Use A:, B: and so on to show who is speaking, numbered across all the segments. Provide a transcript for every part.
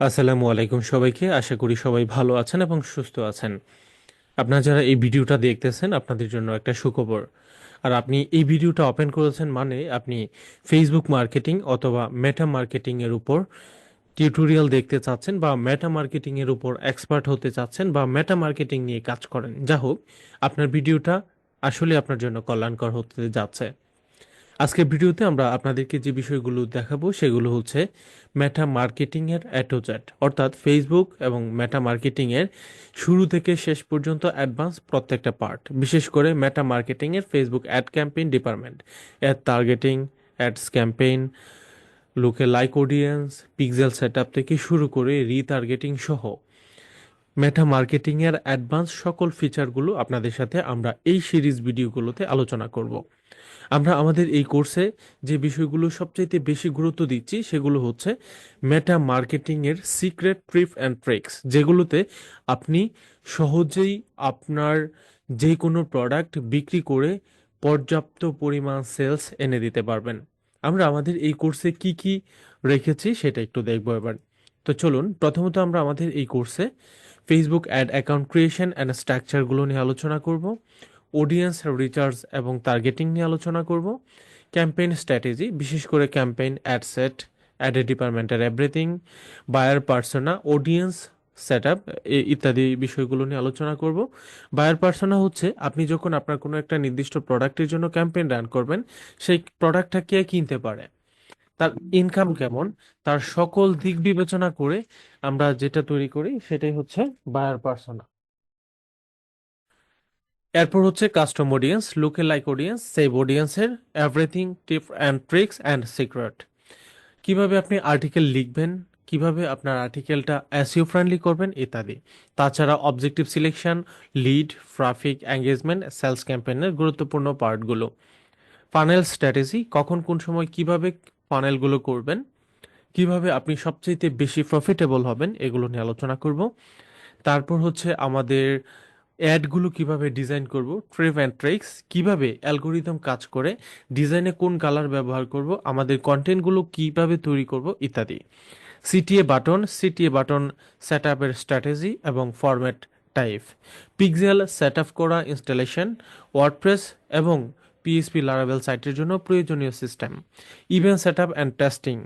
A: আসসালামু আলাইকুম সবাইকে। আশা করি সবাই ভালো আছেন এবং সুস্থ আছেন। আপনারা যারা এই ভিডিওটা দেখতেছেন আপনাদের জন্য একটা সুখবর। আর আপনি এই ভিডিওটা ওপেন করেছেন মানে আপনি ফেসবুক মার্কেটিং অথবা মেটা মার্কেটিং এর উপর টিউটোরিয়াল দেখতে চাচ্ছেন বা মেটা মার্কেটিং এর উপর এক্সপার্ট হতে চাচ্ছেন বা মেটা মার্কেটিং নিয়ে কাজ করেন। যা হোক, আপনার ভিডিওটা আসলে আপনার জন্য কল্যাণকর হতে যাচ্ছে। আজকের ভিডিওতে আমরা আপনাদেরকে যে বিষয়গুলো দেখাবো সেগুলো হচ্ছে মেটা মার্কেটিং এর এ টু জেড, অর্থাৎ ফেসবুক এবং মেটা মার্কেটিং এর শুরু থেকে শেষ পর্যন্ত অ্যাডভান্স প্রত্যেকটা পার্ট, বিশেষ করে মেটা মার্কেটিং এর Facebook ad campaign department, ad targeting, ads campaign, lookalike audience, pixel setup থেকে শুরু করে রিটার্গেটিং সহ মেটা মার্কেটিং এর অ্যাডভান্স সকল ফিচারগুলো আপনাদের সাথে আমরা এই সিরিজ ভিডিওগুলোতে আলোচনা করব। আমরা আমাদের এই কোর্সে যে বিষয়গুলো সবচাইতে বেশি গুরুত্ব দিচ্ছি সেগুলো হচ্ছে মেটা মার্কেটিং এর সিক্রেট ট্রিপ অ্যান্ড ট্রিক্স, যেগুলোতে আপনি সহজেই আপনার যে কোনো প্রোডাক্ট বিক্রি করে পর্যাপ্ত পরিমাণ সেলস এনে দিতে পারবেন। আমরা আমাদের এই কোর্সে কি কি রেখেছি সেটা একটু দেখবো এবার। তো চলুন, প্রথমত আমরা আমাদের এই কোর্সে Facebook ad account creation and স্ট্রাকচারগুলো নিয়ে আলোচনা করব, অডিয়েন্স রিচার্জ এবং টার্গেটিং নিয়ে আলোচনা করব, ক্যাম্পেইন স্ট্র্যাটেজি, বিশেষ করে ক্যাম্পেইন অ্যাড সেট, অ্যাড ডিপার্টমেন্টের everything, buyer persona, audience set up ইত্যাদি বিষয়গুলো নিয়ে আলোচনা করব। বায়ার পার্সোনা হচ্ছে আপনি যখন আপনার কোনো একটা নির্দিষ্ট প্রোডাক্টের জন্য ক্যাম্পেইন রান করবেন, সেই প্রোডাক্টটা কে কিনতে পারে, তার ইনকাম কেমন, তার সকল দিক বিবেচনা করে আমরা যেটা তৈরি করি সেটাই হচ্ছে বায়ার পার্সোনা। এরপর হচ্ছে custom audience, lookalike audience, save অডিয়েন্সের everything, tip and tricks and secret. কিভাবে আপনি আর্টিকেল লিখবেন, কিভাবে আপনার আর্টিকেলটা এসইও ফ্রেন্ডলি করবেন ইত্যাদি। তাছাড়া objective selection, lead, traffic, engagement, sales ক্যাম্পেইনের গুরুত্বপূর্ণ পার্টগুলো। ফানেল স্ট্র্যাটেজি, কখন কোন সময় কিভাবে ফানেলগুলো করবেন, কিভাবে আপনি সবচেয়ে বেশি প্রফিটেবল হবেন, এগুলো নিয়ে আলোচনা করব। তারপর হচ্ছে আমাদের অ্যাডগুলো কিভাবে ডিজাইন করব, ট্রিপ অ্যান্ড ট্রিক্স, কিভাবে অ্যালগোরিদম কাজ করে, ডিজাইনে কোন কালার ব্যবহার করব, আমাদের কন্টেন্টগুলো কিভাবে তৈরি করব ইত্যাদি। সিটিএ বাটন সেট আপের স্ট্র্যাটেজি এবং format type, pixel set up করা ইনস্টলেশন, ওয়ার্ডপ্রেস এবং পিএইচপি লারাভেল সাইটের জন্য প্রয়োজনীয় system, event set up and testing,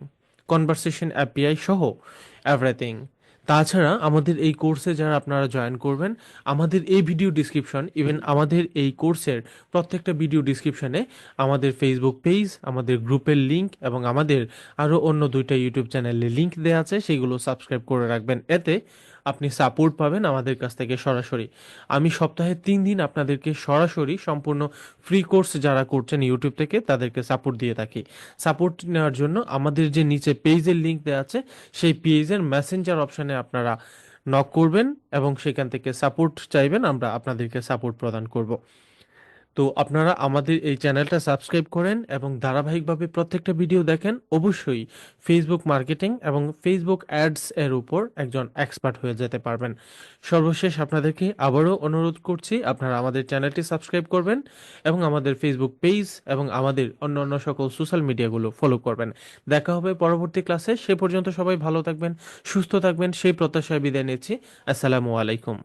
A: conversation API সহ এভরিথিং। তাছাড়া আমাদের এই কোর্সে যারা আপনারা জয়েন করবেন, আমাদের এই ভিডিও ডিসক্রিপশন, ইভেন আমাদের এই কোর্সের প্রত্যেকটা ভিডিও ডিসক্রিপশনে আমাদের ফেসবুক পেজ, আমাদের গ্রুপের লিংক এবং আমাদের আরও অন্য দুইটা ইউটিউব চ্যানেলের লিংক দেওয়া আছে, সেগুলো সাবস্ক্রাইব করে রাখবেন। এতে আপনি সাপোর্ট পাবেন আমাদের কাছ থেকে সরাসরি। আমি সপ্তাহে 3 দিন আপনাদেরকে সরাসরি সম্পূর্ণ ফ্রি কোর্স যারা করছেন ইউটিউব থেকে তাদেরকে সাপোর্ট দিয়ে থাকি। সাপোর্ট নেওয়ার জন্য আমাদের যে নিচে পেজের লিংক দেওয়া আছে, সেই পেজের মেসেঞ্জার অপশানে আপনারা নক করবেন এবং সেখান থেকে সাপোর্ট চাইবেন, আমরা আপনাদেরকে সাপোর্ট প্রদান করব। তো আপনারা আমাদের এই চ্যানেলটা সাবস্ক্রাইব করেন এবং ধারাবাহিকভাবে প্রত্যেকটা ভিডিও দেখেন। অবশ্যই ফেসবুক মার্কেটিং এবং ফেসবুক অ্যাডস এর উপর একজন এক্সপার্ট হয়ে যেতে পারবেন। সর্বশেষ আপনাদেরকে আবারও অনুরোধ করছি আপনারা আমাদের চ্যানেলটি সাবস্ক্রাইব করবেন এবং আমাদের ফেসবুক পেজ এবং আমাদের অন্য অন্য সকল সোশ্যাল মিডিয়াগুলো ফলো করবেন। দেখা হবে পরবর্তী ক্লাসে। সে পর্যন্ত সবাই ভালো থাকবেন, সুস্থ থাকবেন, সেই প্রত্যাশায় বিদায় নিচ্ছি। আসসালামু আলাইকুম।